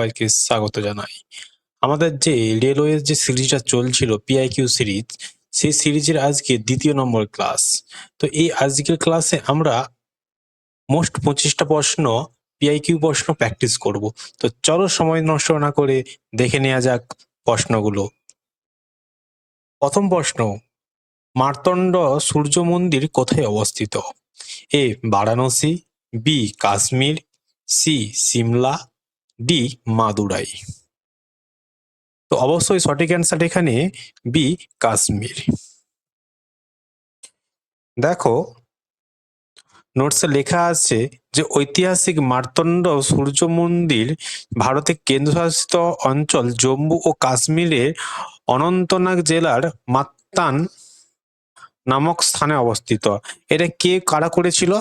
সবাইকে স্বাগত জানাই। আমাদের যে রেলওয়ের যে সিরিজটা চলছিল পিআইকিউ সিরিজ, সেই সিরিজের আজকে ২য় নম্বর ক্লাস। তো এই আজকের ক্লাসে আমরা মোস্ট ২৫টা প্রশ্ন পিআইকিউ প্রশ্ন প্র্যাকটিস করব। তো চলো সময় নষ্ট না করে দেখে নেওয়া যাক প্রশ্নগুলো। প্রথম প্রশ্ন, মার্তণ্ড সূর্য মন্দির কোথায় অবস্থিত? A Varanasi, B Kashmir, C Shimla, D Madurai. তো অবশ্যই সঠিক অ্যান্সার এখানে বি কাশ্মীর। দেখো নোটসে লেখা আছে যে ঐতিহাসিক মার্তণ্ড সূর্য মন্দির ভারতের কেন্দ্রশাসিত অঞ্চল জম্মু ও কাশ্মীরের অনন্তনাগ জেলার মাত্তান নামক স্থানে অবস্থিত। এটা কে কারা করেছিল?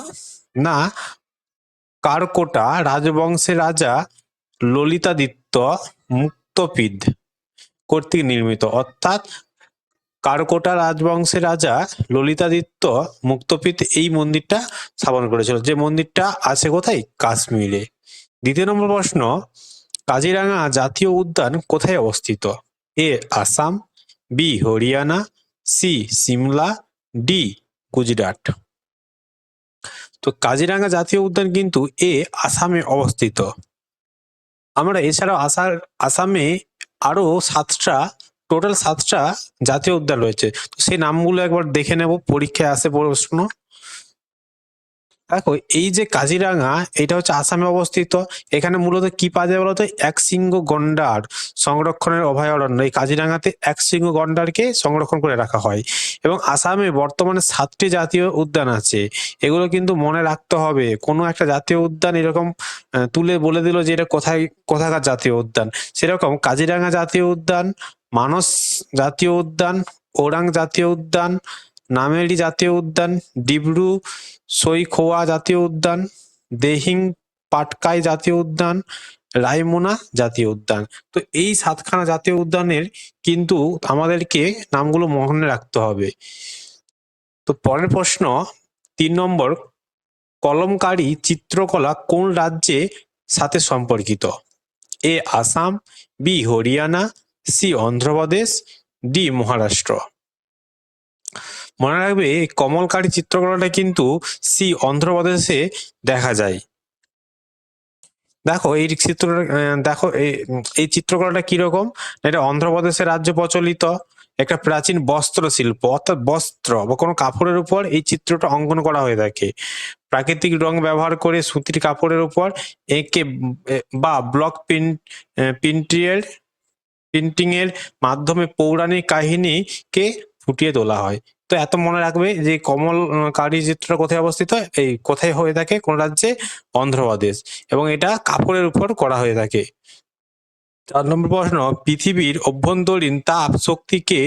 না, কারকোটা রাজবংশের রাজা ললিতাদিত্য মুক্তপিদ কর্তৃক নির্মিত। অর্থাৎ কারকোটা রাজবংশের রাজা ললিতাদিত্য মুক্তপিত এই মন্দিরটা স্থাপন করেছিল, যে মন্দিরটা আছে কোথায়? কাশ্মীরে। দ্বিতীয় নম্বর প্রশ্ন, কাজিরাঙা জাতীয় উদ্যান কোথায় অবস্থিত? A Assam, B Haryana, C Shimla, D Gujarat. তো কাজিরাঙা জাতীয় উদ্যান কিন্তু এ আসামে অবস্থিত। আমরা এছাড়াও আসামে আরো টোটাল 7টা জাতীয় উদ্যান রয়েছে। তো সেই নামগুলো একবার দেখে নেব, পরীক্ষায় আসে প্রশ্ন। দেখো এই যে কাজিরাঙা, এটা হচ্ছে আসামে অবস্থিত। এখানে মূলত কি পাওয়া যায় বলতো? একশৃঙ্গ গন্ডার সংরক্ষণের অভয়ারণ্য। এই কাজিরাঙাতে একশৃঙ্গ গন্ডারকে সংরক্ষণ করে রাখা হয়। এবং আসামে বর্তমানে 7টি জাতীয় উদ্যান আছে। এগুলো কিন্তু মনে রাখতে হবে। কোনো একটা জাতীয় উদ্যান এরকম তুলে বলে দিল যে এটা কোথাকার জাতীয় উদ্যান, সেরকম কাজিরাঙা জাতীয় উদ্যান, মানস জাতীয় উদ্যান, ওরাং জাতীয় উদ্যান, নামেরি জাতীয় উদ্যান, ডিব্রু সৈখোয়া জাতীয় উদ্যান, দিহিং পাটকাই জাতীয় উদ্যান, রায়মোনা জাতীয় উদ্যান। তো এই 7খানা জাতীয় উদ্যানের কিন্তু আমাদেরকে নামগুলো মনে রাখতে হবে। তো পরের প্রশ্ন 3 নম্বর, কলমকারী চিত্রকলা কোন রাজ্যে সাথে সম্পর্কিত? A Assam, B Haryana, C Andhra Pradesh, D Maharashtra. মনে রাখবে এই কমলকারী চিত্রকলাটা কিন্তু সি অন্ধ্রপ্রদেশে দেখা যায়। দেখো এই চিত্রটা, দেখো এই চিত্রকলাটা কিরকম। এটা অন্ধ্রপ্রদেশের রাজ্য প্রচলিত একটা প্রাচীন বস্ত্র শিল্প, অর্থাৎ বস্ত্র বা কোনো কাপড়ের উপর এই চিত্রটা অঙ্কন করা হয়ে থাকে। প্রাকৃতিক রং ব্যবহার করে সুতির কাপড়ের উপর এঁকে বা ব্লক প্রিন্টিং এর মাধ্যমে পৌরাণিক কাহিনীকে ফুটিয়ে তোলা হয়। তো এত মনে রাখবে যে কমলকারী চিত্রটা কোথায় অবস্থিত, এই কোথায় হয়ে থাকে, কোন রাজ্যে? অন্ধ্রপ্রদেশ। এবং এটা কাপড়ের উপর করা হয়ে থাকে। 4 নম্বর প্রশ্ন, পৃথিবীর অভ্যন্তরীণ তাপ শক্তিকে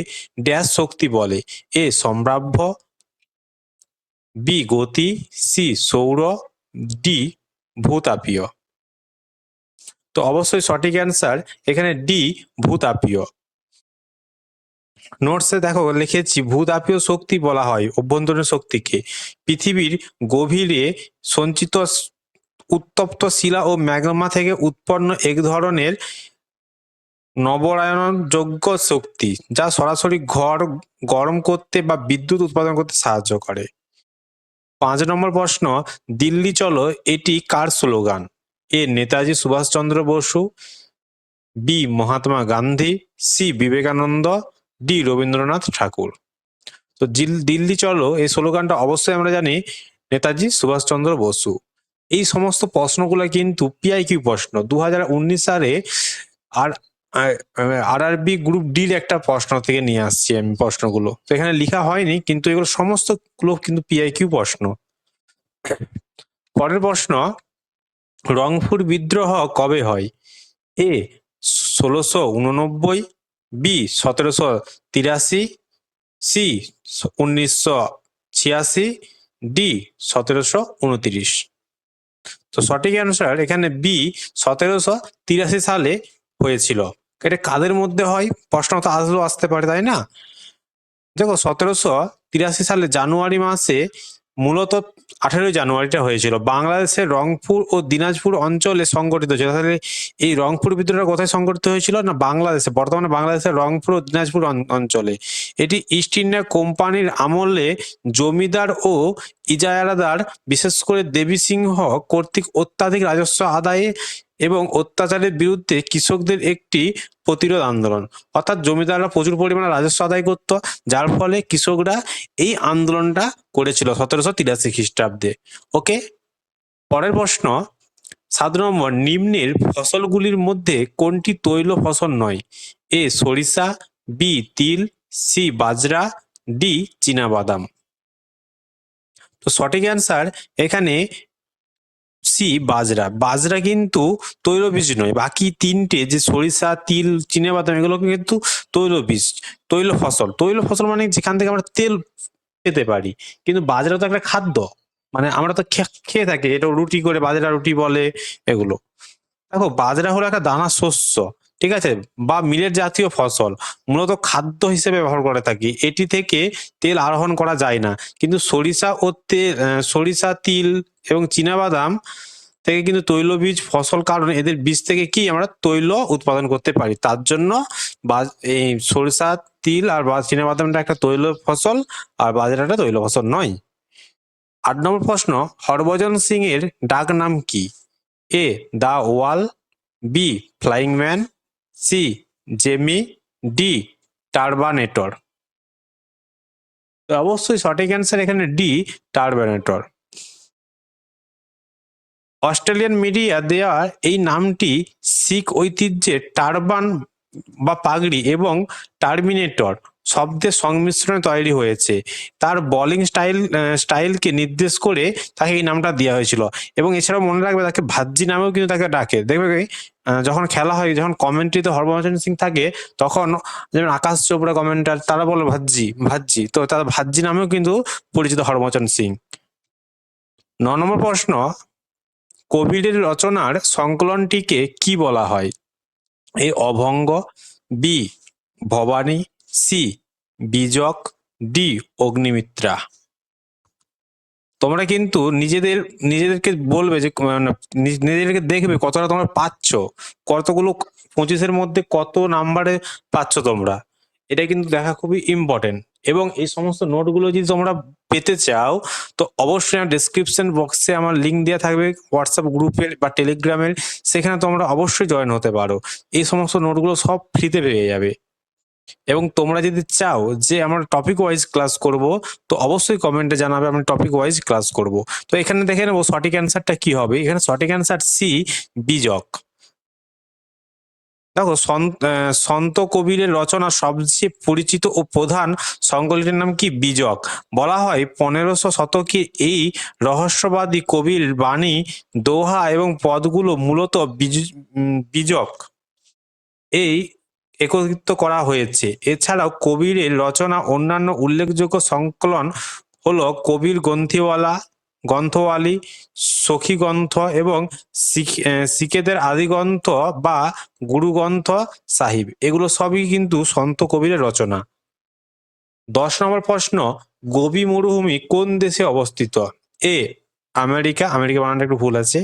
ড্যাশ শক্তি বলে? এ সম্ভাব্য, বি গতি, সি সৌর, ডি ভূতাপীয়। তো অবশ্যই সঠিক অ্যান্সার এখানে ডি ভূতাপীয়। নোটসে দেখো লিখেছি ভূতাপীয় শক্তি বলা হয় অভ্যন্তরীণ শক্তিকে পৃথিবীর গভীরে সঞ্চিত উত্তপ্ত শিলা ও ম্যাগমা থেকে উৎপন্ন এক ধরনের নবরায়ণযোগ্য শক্তি, যা সরাসরি ঘর গরম করতে বা বিদ্যুৎ উৎপাদন করতে সাহায্য করে। 5 নম্বর প্রশ্ন, দিল্লি চলো এটি কার slogan? A Netaji Subhash Chandra Bose, B Mahatma Gandhi, C Vivekananda, D Rabindranath Tagore. তো দিল্লি চলো এই স্লোগানটা অবশ্যই আমরা জানি নেতাজি সুভাষচন্দ্র বসু। এই সমস্ত প্রশ্নগুলো কিন্তু পিআইকিউ প্রশ্ন 2019 সালে আর আরআরবি গ্রুপ ডির একটা প্রশ্ন থেকে নিয়ে আসছি আমি প্রশ্নগুলো। তো এখানে লেখা হয়নি, কিন্তু এগুলো সমস্ত গুলো কিন্তু পিআইকিউ প্রশ্ন। পরের প্রশ্ন, রংপুর বিদ্রোহ কবে হয়? এ 1689, বি 1783, সি 1986, ডি 1729। তো সঠিক অ্যান্সার এখানে বি 1783 সালে হয়েছিল। এটা কাদের মধ্যে হয়? প্রশ্ন তো আসতে পারে, তাই না? দেখো 1783 সালে জানুয়ারি মাসে মূলত 18ই জানুয়ারিটা হয়েছিল, বাংলাদেশের রংপুর ও দিনাজপুর অঞ্চলে সংগঠিত হয়েছিল। তাহলে এই রংপুর বিদ্রোহটা কোথায় সংগঠিত হয়েছিল? না বাংলাদেশে, বর্তমানে বাংলাদেশের রংপুর ও দিনাজপুর অঞ্চলে। এটি ইস্ট ইন্ডিয়া কোম্পানির আমলে জমিদার ও ইজারাদার, বিশেষ করে দেবী সিংহ কর্তৃক অত্যাধিক রাজস্ব আদায়ে এবং অত্যাচারের বিরুদ্ধে কৃষকদের একটি প্রতিরোধ আন্দোলন। অর্থাৎ জমিদাররা প্রচুর পরিমাণে রাজস্ব আদায় করত, যার ফলে কৃষকরা এই আন্দোলনটা করেছিল 1783 খ্রিস্টাব্দে। ওকে, পরের প্রশ্ন 7 নম্বর, নিম্নের ফসলগুলির মধ্যে কোনটি তৈল ফসল নয়? এ সরিষা, বি তিল, সি বাজরা, ডি চীনাবাদাম। তো সঠিক অ্যান্সার এখানে সি বাজরা। বাজরা কিন্তু তৈলবীজ নয়, বাকি তিনটে যে সরিষা, তিল, চীনাবাদাম এগুলো কিন্তু তৈলবীজ, তৈল ফসল। তৈল ফসল মানে যেখান থেকে আমরা তেল পেতে পারি, কিন্তু বাজরা তো একটা খাদ্য, মানে আমরা তো খেয়ে থাকি, এটা রুটি করে বাজরা রুটি বলে এগুলো। দেখো বাজরা হলো একটা দানা শস্য, ঠিক আছে, বা মিলেট জাতীয় ফসল, মূলত খাদ্য হিসেবে ব্যবহার করে থাকি, এটি থেকে তেল আহরণ করা যায় না। কিন্তু সরিষা ও সরিষা, তিল এবং চীনাবাদাম থেকে কিন্তু তৈলবীজ ফসল, কারণ এদের বীজ থেকে কি আমরা তৈল উৎপাদন করতে পারি, তার জন্য এই সরিষা, তিল আর চীনাবাদামটা একটা তৈল ফসল, আর বাজরাটা তৈল ফসল নয়। 8 নম্বর প্রশ্ন, হরভজন সিং এর ডাক নাম কি? A the wall, B flying man, C Jammy, D Turbanator. তো অবশ্যই সঠিক অ্যান্সার এখানে ডি টারবানেটর। অস্ট্রেলিয়ান মিডিয়া দেওয়া এই নামটি শিখ ঐতিহ্যের টারবান বা পাগড়ি এবং টার্মিনেটর শব্দের সংমিশ্রণে তৈরি হয়েছে। তার বোলিং স্টাইলকে নির্দেশ করে তাকে এই নামটা দেওয়া হয়েছিল। এবং এছাড়াও মনে রাখবে তাকে ভাজ্জি নামেও কিন্তু তাকে ডাকে। দেখবে যখন খেলা হয়, যখন কমেন্ট্রিতে হরভজন সিং থাকে, তখন যেমন আকাশ চোপড়া কমেন্টার, তারা বলে ভাজ্জি ভাজ্জি, তো তার ভাজ্জি নামেও কিন্তু পরিচিত হরভজন সিং। 9 নম্বর প্রশ্ন, কবিরের রচনার সংকলনটিকে কি বলা হয়? A Abhang, B Bhavani, C Bijak, D Agnimitra. তোমরা কিন্তু নিজেদেরকে বলবে যে নিজেদেরকে দেখবে কতটা তোমরা পাচ্ছ, কতগুলো 25-এর মধ্যে কত নাম্বারে পাচ্ছ তোমরা, এটা কিন্তু দেখা খুবই ইম্পর্টেন্ট। এবং এই সমস্ত নোটগুলো যদি তোমরা পেতে চাও, তো অবশ্যই আমার ডেসক্রিপশন বক্সে আমার লিঙ্ক দেওয়া থাকবে হোয়াটসঅ্যাপ গ্রুপের বা টেলিগ্রামের, সেখানে তোমরা অবশ্যই জয়েন হতে পারো। এই সমস্ত নোটগুলো সব ফ্রিতে পেয়ে যাবে। এবং তোমরা যদি চাও যে আমরা টপিক ওয়াইজ ক্লাস করব, তো অবশ্যই কমেন্টে জানাবে, আমরা টপিক ওয়াইজ ক্লাস করব। তো এখানে দেখে নেবো সঠিক অ্যান্সারটা কি হবে। এখানে সঠিক অ্যান্সার সি বীজক। দেখো সন্ত কবিরের রচনা সবচেয়ে পরিচিত ও প্রধান সংকলনের নাম কি? বীজক। বলা হয় 1500 শতকে এই রহস্যবাদী কবির বাণী, দোহা এবং পদগুলো মূলত বীজক এই একত্রিত করা হয়েছে। এছাড়াও কবিরের রচনা অন্যান্য উল্লেখযোগ্য সংকলন হলো কবির গ্রন্থওয়ালী, সখী গ্রন্থ এবং শিখেদের আদি গ্রন্থ বা গুরু গ্রন্থ সাহিব। এগুলো সবই কিন্তু সন্ত কবিরের রচনা। 10 নম্বর প্রশ্ন, গোবি মরুভূমি কোন দেশে অবস্থিত? এ আমেরিকা, আমেরিকা বানানটা একটু ভুল আছে,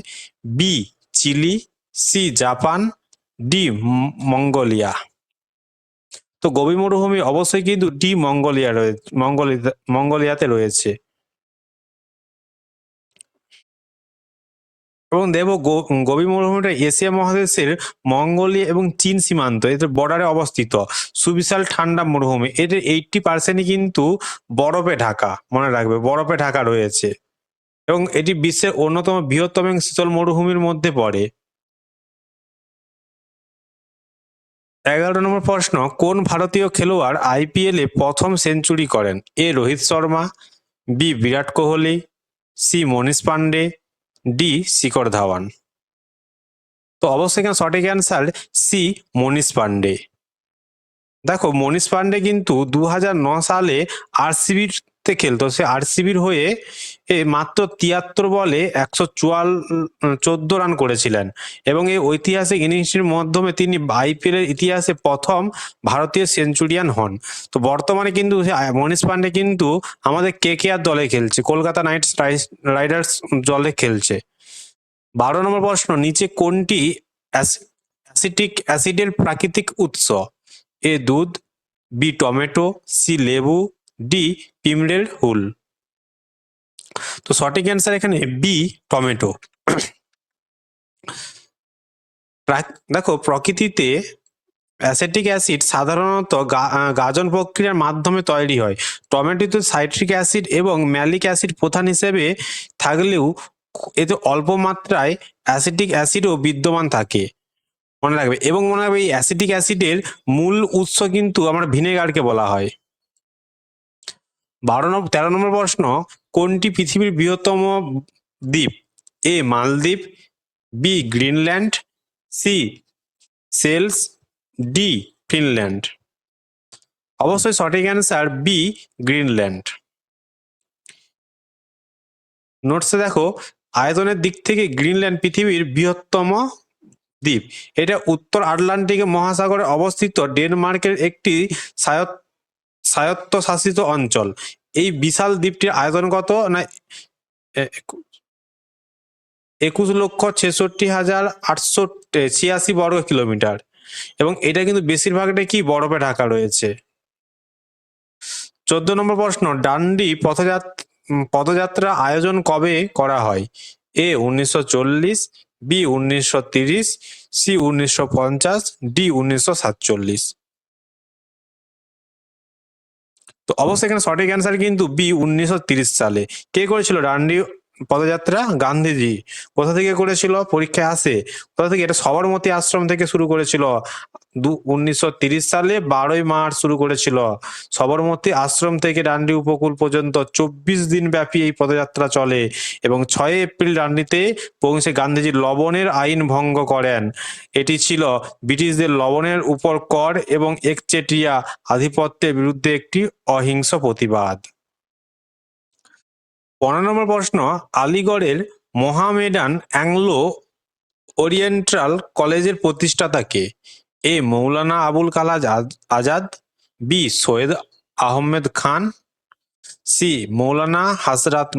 B Chile, C Japan, D Mongolia. তো গোবি মরুভূমি অবশ্যই কিন্তু ডি মঙ্গোলিয়াতে রয়েছে। এবং দেখবো গোবি মরুভূমিটা এশিয়া মহাদেশের মঙ্গোলিয়া এবং চীন সীমান্ত, এদের বর্ডারে অবস্থিত সুবিশাল ঠান্ডা মরুভূমি। এদের 80% কিন্তু বরফে ঢাকা, মনে রাখবে বরফে ঢাকা রয়েছে। এবং এটি বিশ্বের অন্যতম বৃহত্তম এবং শীতল মরুভূমির মধ্যে পড়ে। 11 নম্বর প্রশ্ন, কোন ভারতীয় খেলোয়াড় আইপিএল এ প্রথম সেঞ্চুরি করেন? এ রোহিত শর্মা, বি বিরাট কোহলি, সি মনীষ পান্ডে, ডি শিখর ধাওয়ান। তো অবশ্যই এখানে সঠিক অ্যান্সার সি মনীষ পান্ডে। দেখো মনীষ পান্ডে কিন্তু 2009 সালে আরসিবির বিপক্ষে খেলতো, সে আরসিবির হয়ে মাত্র 73 বলে 114 রান করেছিলেন এবং এই ঐতিহাসিক ইনিংসটির মাধ্যমে তিনি আইপিএল এর ইতিহাসে প্রথম ভারতীয় সেঞ্চুরিয়ান হন। তো বর্তমানে কিন্তু মনীষ পান্ডে কিন্তু আমাদের কেকেআর দলে খেলছে, কলকাতা নাইট রাইডার্স দলে খেলছে। 12 নম্বর প্রশ্ন, নিচে কোনটি অ্যাসিটিক অ্যাসিডের প্রাকৃতিক উৎস? এ দুধ, বি টমেটো, সি লেবু, ডি পিমড়ের হুল। তো সঠিক অ্যান্সার এখানে বি টমেটো। দেখো প্রকৃতিতে অ্যাসিটিক অ্যাসিড সাধারণত গাজন প্রক্রিয়ার মাধ্যমে তৈরি হয়। টমেটোতে সাইট্রিক অ্যাসিড এবং ম্যালিক অ্যাসিড প্রধান হিসেবে থাকলেও এতে অল্প মাত্রায় অ্যাসিটিক অ্যাসিডও বিদ্যমান থাকে, মনে রাখবে। এবং মনে রাখবে এই অ্যাসিটিক অ্যাসিডের মূল উৎস কিন্তু আমরা ভিনেগারকে বলা হয়। 13 নম্বর প্রশ্ন, কোনটি পৃথিবীর বৃহত্তম দ্বীপ? এ মালদ্বীপ, B Greenland, C Seychelles, D Finland. অবশ্যই সঠিক অ্যান্সার বি গ্রিনল্যান্ড। নোটসে দেখো, আয়তনের দিক থেকে গ্রিনল্যান্ড পৃথিবীর বৃহত্তম দ্বীপ। এটা উত্তর আটলান্টিক মহাসাগরে অবস্থিত ডেনমার্কের একটি স্বায়ত্তশাসিত অঞ্চল। এই বিশাল দ্বীপটির আয়তন কত না 21,66,886 বর্গ কিলোমিটার এবং এটা কিন্তু বেশিরভাগটাই কি বরফে ঢাকা রয়েছে। 14 নম্বর প্রশ্ন, ডান্ডি পদযাত্রা আয়োজন কবে করা হয়? এ 1940, বি 1930, সি 1950, ডি 1947। তো অবশ্যই এখানে সঠিক অ্যান্সার কিন্তু বি 1930 সালে। কে করেছিল ডান্ডি পদযাত্রা? গান্ধীজি। কোথা থেকে করেছিল? পরীক্ষায় আসে কোথা থেকে? এটা সবরমতী আশ্রম থেকে শুরু করেছিল। 1930 সালে 12ই মার্চ শুরু করেছিল। সবরমতী আশ্রম থেকে ডান্ডি উপকূল পর্যন্ত 24 দিন ব্যাপী এই পদযাত্রা চলে এবং 6 এপ্রিল ডান্ডিতে পৌঁছে গান্ধীজি লবণের আইন ভঙ্গ করেন। এটি ছিল ব্রিটিশদের লবণের উপর কর এবং একচেটিয়া আধিপত্যের বিরুদ্ধে একটি অহিংস প্রতিবাদ। 15 নম্বর প্রশ্ন, আলিগড়ের মোহামেডান অ্যাংলো ওরিয়েন্টাল কলেজের প্রতিষ্ঠাতা কে? এ মৌলানা আবুল কালাম আজাদ, বি সৈয়দ আহমেদ খান, সি মৌলানা হযরত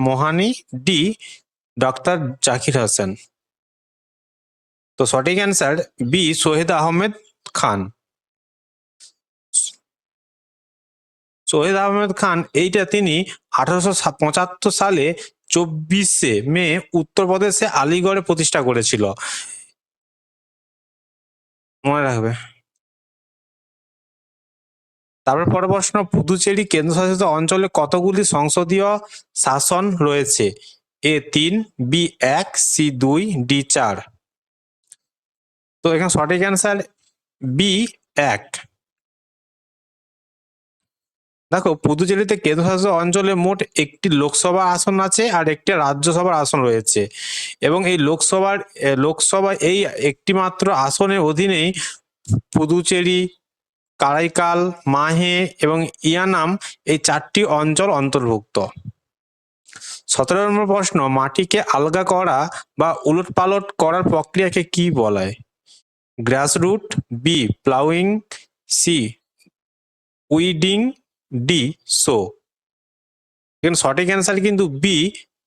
মোহানি, ডি ডক্টর জাকির হোসেন। তো সঠিক অ্যান্সার বি সৈয়দ আহমেদ খান। সৈয়দ আহমেদ খান এইটা তিনি 1875 সালে 24শে মে উত্তরপ্রদেশে আলিগড়ে প্রতিষ্ঠা করেছিল, মনে রাখবে। তারপর পরের প্রশ্ন, পুদুচেরি কেন্দ্রশাসিত অঞ্চলে কতগুলি সংসদীয় শাসন রয়েছে? এ 3, বি 1, সি 2, ডি 4। তো এখানে সঠিক অ্যান্সার বি 1। দেখো পুদুচেরিতে কেন্দ্রশাসিত অঞ্চলে মোট একটি লোকসভা আসন আছে আর একটি রাজ্যসভার আসন রয়েছে এবং এই লোকসভা এই একটি মাত্র আসনের অধীনেই পুদুচেরি, কারাইকাল, মাহে এবং ইয়ানাম এই 4টি অঞ্চল অন্তর্ভুক্ত। 17 নম্বর প্রশ্ন, মাটিকে আলগা করা বা উলটপালট করার প্রক্রিয়াকে কি বলে? Grassroot, B ploughing, C weeding, D sow. এখানে সঠিক অ্যান্সার কিন্তু বি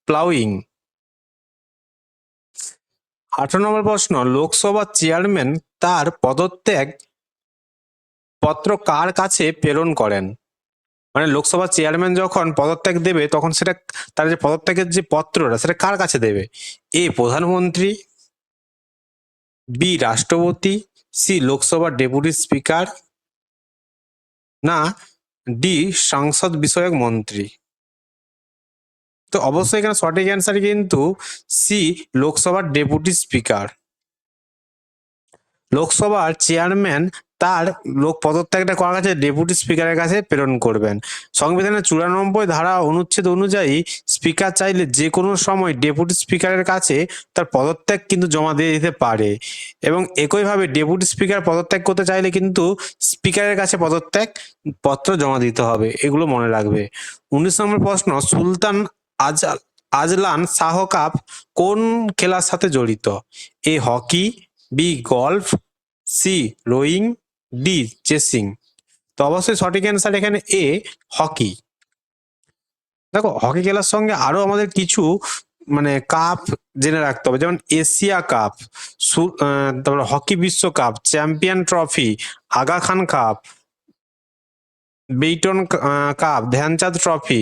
প্লাউইং। 18 নম্বর প্রশ্ন, লোকসভা চেয়ারম্যান তার পদত্যাগ পত্র কার কাছে প্রেরণ করেন? মানে লোকসভা চেয়ারম্যান যখন পদত্যাগ দেবে তখন সেটা তার যে পদত্যাগের যে পত্রটা সেটা কার কাছে দেবে? এ প্রধানমন্ত্রী, বি রাষ্ট্রপতি, সি লোকসভা ডেপুটি স্পিকার, না ডি সংসদ বিষয়ক মন্ত্রী। তো অবশ্যই এখানে সঠিক অ্যান্সার কিন্তু সি লোকসভার ডেপুটি স্পিকার। লোকসভার চেয়ারম্যান তার লোক পদত্যাগটা করার কাছে ডেপুটি স্পিকারের কাছে প্রেরণ করবেন। সংবিধানের 94 ধারা অনুচ্ছেদ অনুযায়ী স্পিকার চাইলে যে কোনো সময় ডেপুটি স্পিকারের কাছে তার পদত্যাগ কিন্তু জমা দিয়ে দিতে পারে, এবং একইভাবে ডেপুটি স্পিকার পদত্যাগ করতে চাইলে কিন্তু স্পিকারের কাছে পদত্যাগ পত্র জমা দিতে হবে, এগুলো মনে রাখবে। 19 নম্বর প্রশ্ন, সুলতান আজলান শাহ কাপ কোন খেলার সাথে জড়িত? A hockey, B golf, C rowing, D চেসিং। তো অবশ্যই সঠিক অ্যান্সার এখানে এ হকি। দেখো হকি খেলার সঙ্গে আরো আমাদের কিছু মানে কাপ জেনে রাখতে হবে, যেমন এশিয়া কাপ, তারপরে হকি বিশ্বকাপ, champion trophy, Aga Khan cup, Beighton cup, Dhyan Chand trophy,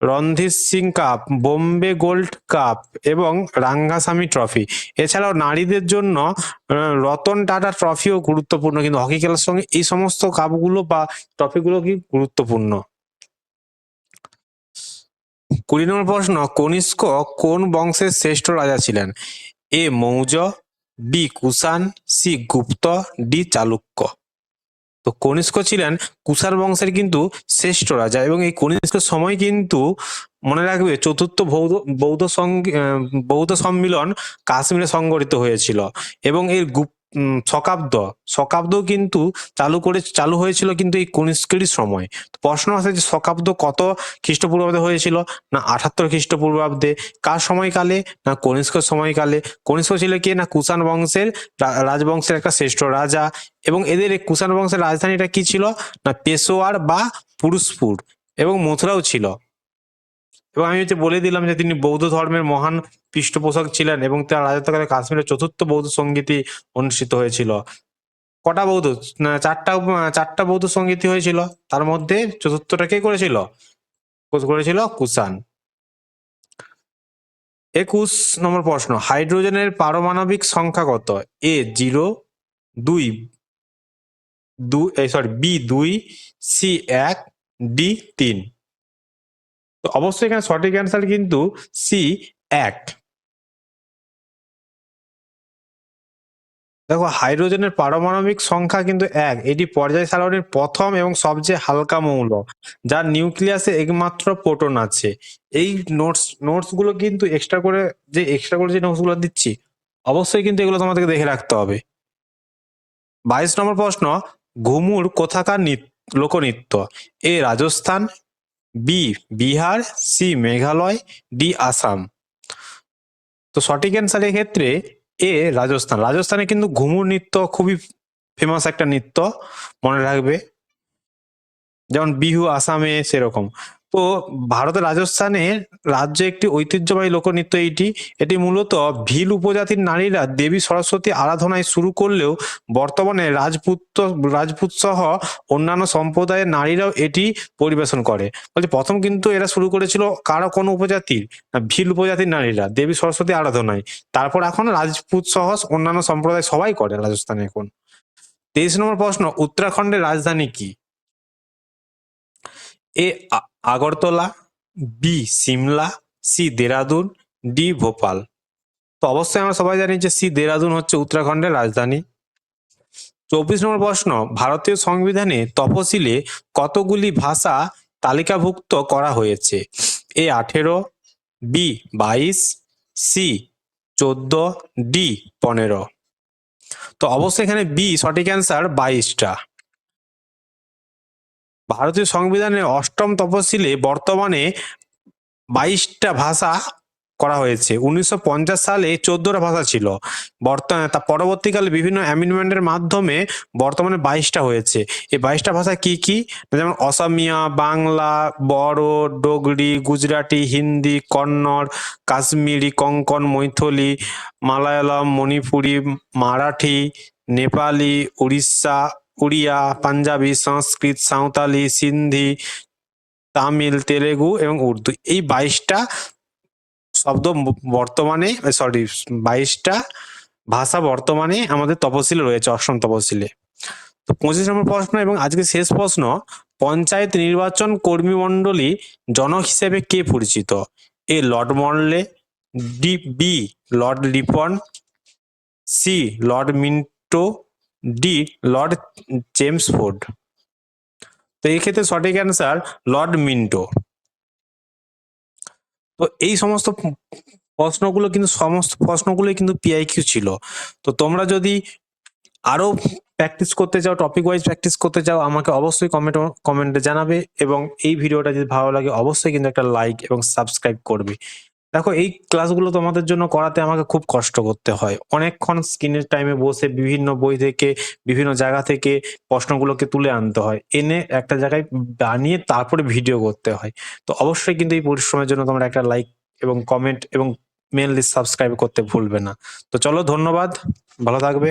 Randhir Singh cup, Bombay gold cup এবং রাঙ্গাস্বামী ট্রফি। এছাড়াও নারীদের জন্য রতন টাটা ট্রফিও গুরুত্বপূর্ণ, কিন্তু হকি খেলার সঙ্গে এই সমস্ত কাপগুলো বা ট্রফিগুলো কি গুরুত্বপূর্ণ। 20 নম্বর প্রশ্ন, কনিষ্ক কোন বংশের শ্রেষ্ঠ রাজা ছিলেন? এ মৌর্য, বি কুষাণ, সি গুপ্ত, ডি চালুক্য। তো কনিষ্ক ছিলেন কুষাণ বংশের কিন্তু শ্রেষ্ঠ রাজা, এবং এই কনিষ্কের সময় কিন্তু মনে রাখবে চতুর্থ বৌদ্ধ সম্মিলন কাশ্মীরে সংগঠিত হয়েছিল, এবং এর শকাব্দ কিন্তু চালু হয়েছিল কিন্তু এই কনিষ্কেরই সময়। প্রশ্ন আছে যে শকাব্দ কত খ্রিস্টপূর্বাব্দে হয়েছিল? না 78 খ্রিস্টপূর্বাব্দে। কার সময়কালে? না কনিষ্কের সময়কালে। কনিষ্ক ছিল কে? না কুষাণ বংশের রাজবংশের একটা শ্রেষ্ঠ রাজা, এবং এদের কুষাণ বংশের রাজধানীটা কি ছিল? না পেশোয়ার বা পুরুষপুর, এবং মথুরাও ছিল। এবং আমি বলে দিলাম যে তিনি বৌদ্ধ ধর্মের মহান পৃষ্ঠপোষক ছিলেন, এবং তার রাজত্বকালে কাশ্মীরের চতুর্থ বৌদ্ধ সঙ্গীতি অনুষ্ঠিত হয়েছিল। কটা বৌদ্ধ? না চারটা বৌদ্ধ সঙ্গীতি হয়েছিল, তার মধ্যে চতুর্থটা কে করেছিল? কুষাণ। 21 নম্বর প্রশ্ন, হাইড্রোজেনের পারমাণবিক সংখ্যা কত? এ 0, বি 2, সি 1, ডি 3। তো অবশ্যই এখানে সঠিক অ্যান্সার কিন্তু সি 1। দেখো হাইড্রোজেনের পারমাণবিক সংখ্যা কিন্তু 1, এটি পর্যায় সারণীর প্রথম এবং সবচেয়ে হালকা মৌল, যার নিউক্লিয়াসে একমাত্র প্রোটন আছে। এই নোটস গুলো কিন্তু এক্সট্রা করে যে নোটস গুলো দিচ্ছি, অবশ্যই কিন্তু এগুলো তোমাদেরকে দেখে রাখতে হবে। 22 নম্বর প্রশ্ন, ঘুমুর কোথাকার লোকনৃত্য? A Rajasthan, B Bihar, C Meghalaya, D Assam. তো সঠিক অ্যান্সার এক্ষেত্রে এ রাজস্থান। রাজস্থানে কিন্তু ঘুমুর নৃত্য খুবই ফেমাস একটা নৃত্য, মনে রাখবে, যেমন বিহু আসামে সেরকম। তো ভারতের রাজস্থানের রাজ্যে একটি ঐতিহ্যবাহী লোকনৃত্য এটি মূলত ভিল উপজাতির নারীরা দেবী সরস্বতী আরাধনায় শুরু করলেও বর্তমানে রাজপুত সহ অন্যান্য সম্প্রদায়ের নারীরাও এটি পরিবেশন করে। বলছে প্রথম কিন্তু এরা শুরু করেছিল কারো কোন উপজাতির? না ভিল উপজাতির নারীরা দেবী সরস্বতী আরাধনায়, তারপর এখন রাজপুত সহ অন্যান্য সম্প্রদায় সবাই করে রাজস্থানে এখন। 23 নম্বর প্রশ্ন, উত্তরাখণ্ডের রাজধানী কি? A Agartala, B Shimla, C Dehradun, D Bhopal. তো অবশ্যই আমরা সবাই জানি যে সি দেরাদুন হচ্ছে উত্তরাখণ্ডের রাজধানী। 24 নম্বর প্রশ্ন, ভারতীয় সংবিধানে তফসিলে কতগুলি ভাষা তালিকাভুক্ত করা হয়েছে? এ 18, বি 22, সি 14, ডি 15। তো অবশ্যই এখানে বি সঠিক অ্যান্সার, 22টা। ভারতীয় সংবিধানের 8ম তফসিলে বর্তমানে 22টা ভাষা করা হয়েছে। 1950 সালে 14টা ভাষা ছিল, তা পরবর্তীকালে বিভিন্ন অ্যামেন্ডমেন্টের মাধ্যমে বর্তমানে 22টা হয়েছে। এই 22টা ভাষা কি কি? যেমন অসমিয়া, বাংলা, বড়ো, ডোগরি, গুজরাটি, হিন্দি, কন্নড়, কাশ্মীরি, কোঙ্কণ, মৈথিলি, মালায়ালম, মণিপুরি, মারাঠি, নেপালি, উড়িয়া, পাঞ্জাবি, সংস্কৃত, সাঁওতালি, সিন্ধি, তামিল, তেলেগু এবং উর্দু। এই 22টা শব্দ বর্তমানে 22টা ভাষা বর্তমানে আমাদের তফসিলে রয়েছে, 8ম তফসিলে। তো 25 নম্বর প্রশ্ন এবং আজকে শেষ প্রশ্ন, পঞ্চায়েত নির্বাচন কর্মী মণ্ডলী জনক হিসেবে কে পরিচিত? A Lord Morley, B Lord Ripon, C Lord Minto, D Lord Chelmsford. তো এই ক্ষেত্রে সঠিক অ্যান্সার লর্ড মিন্টো। তো এই সমস্ত সমস্ত প্রশ্নগুলো কিন্তু পিআইকিউ ছিল। তো তোমরা যদি আরো প্র্যাকটিস করতে চাও, টপিক ওয়াইজ প্র্যাকটিস করতে চাও, আমাকে অবশ্যই কমেন্টে জানাবে, এবং এই ভিডিওটা যদি ভালো লাগে অবশ্যই কিন্তু একটা লাইক এবং সাবস্ক্রাইব করবে। দেখো, এই ক্লাসগুলো তোমাদের জন্য করাতে আমাকে খুব কষ্ট করতে হয়, অনেকক্ষণ স্ক্রিনের টাইমে বসে বিভিন্ন বই থেকে বিভিন্ন জায়গা থেকে প্রশ্নগুলোকে তুলে আনতে হয়, এনে একটা জায়গায় বানিয়ে তারপরে ভিডিও করতে হয়। তো অবশ্যই কিন্তু এই পরিশ্রমের জন্য তোমরা একটা লাইক এবং কমেন্ট এবং মেনলি সাবস্ক্রাইব করতে ভুলবে না। তো চলো, ধন্যবাদ, ভালো থাকবে।